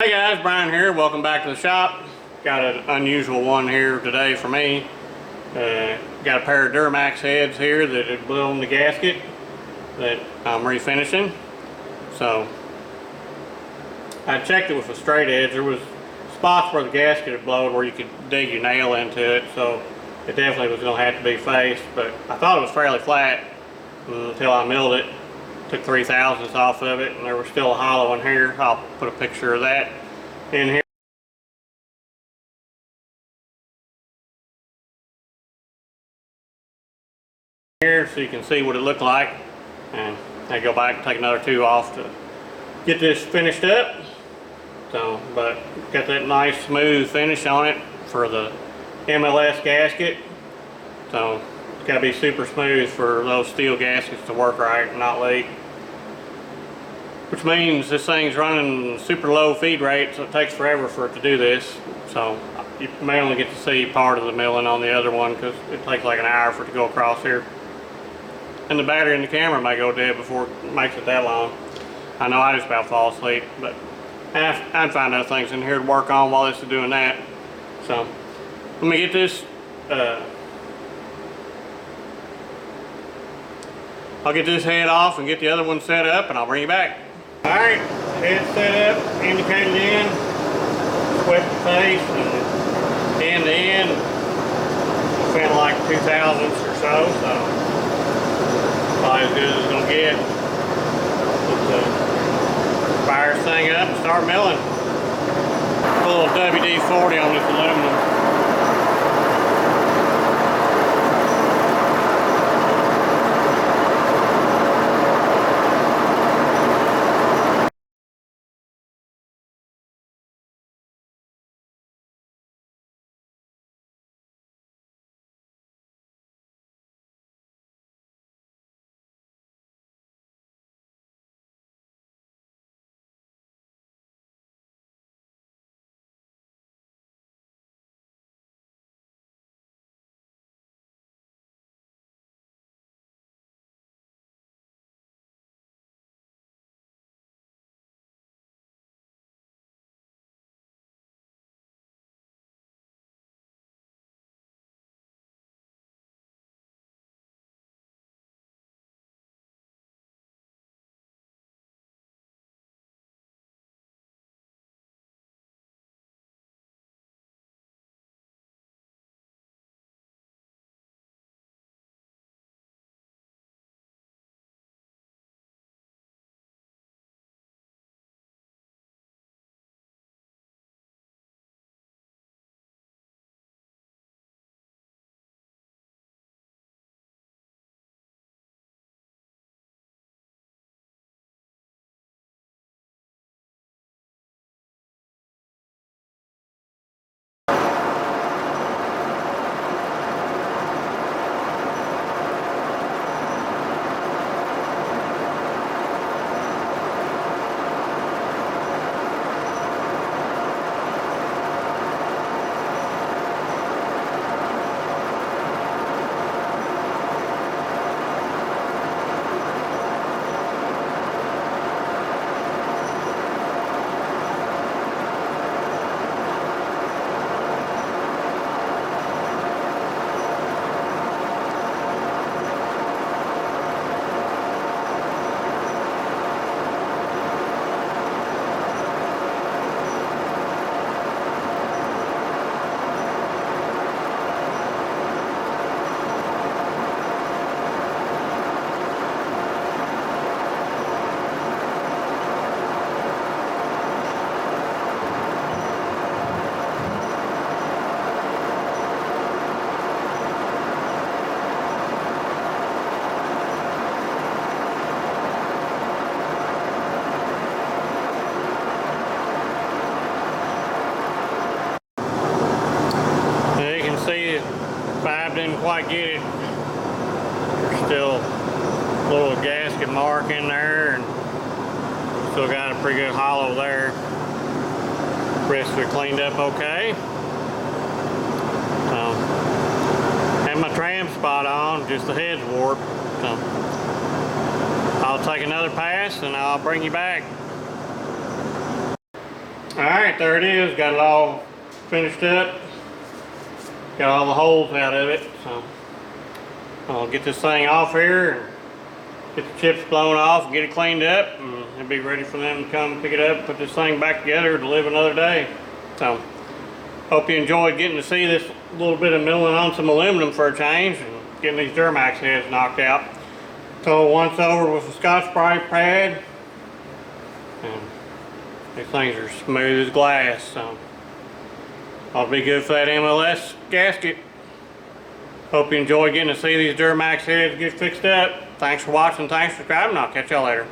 Hey guys, Brian here. Welcome back to the shop. Got an unusual one here today for me. Got a pair of Duramax heads here that blew on the gasket that I'm refinishing. So I checked it with a straight edge. There was spots where the gasket had blown where you could dig your nail into it, so it definitely was going to have to be faced, but I thought it was fairly flat until I milled it. Took 3/1000ths off of it, and there was still a hollow in here. I'll put a picture of that in here. So you can see what it looked like, and I go back and take another two off to get this finished up. So, but got that nice smooth finish on it for the MLS gasket. So it's got to be super smooth for those steel gaskets to work right and not leak. Which means this thing's running super low feed rate, so it takes forever for it to do this. So you may only get to see part of the milling on the other one because it takes like an hour for it to go across here. And the battery in the camera may go dead before it makes it that long. I know I just about fall asleep, but I'd find other things in here to work on while this is doing that. So let me get this. I'll get this head off and get the other one set up, and I'll bring you back. Alright, head set up, indicated in, swept the face, and end to end, spent like 2/1000ths or so, probably as good as it's going to get. Let's fire this thing up and start milling. Put a little WD-40 on this aluminum. Didn't quite get it. There's still a little gasket mark in there, and still got a pretty good hollow there. Rest of it cleaned up okay. Had my tram spot on, just the head's warped. So I'll take another pass and I'll bring you back. Alright, there it is. Got it all finished up. Got all the holes out of it. So I'll get this thing off here and get the chips blown off and get it cleaned up, and it'll be ready for them to come pick it up and put this thing back together to live another day. So hope you enjoyed getting to see this little bit of milling on some aluminum for a change and getting these Duramax heads knocked out. So once over with a Scotch brite pad, and these things are smooth as glass, so ought to be good for that MLS gasket. Hope you enjoyed getting to see these Duramax heads get fixed up. Thanks for watching, thanks for subscribing, I'll catch y'all later.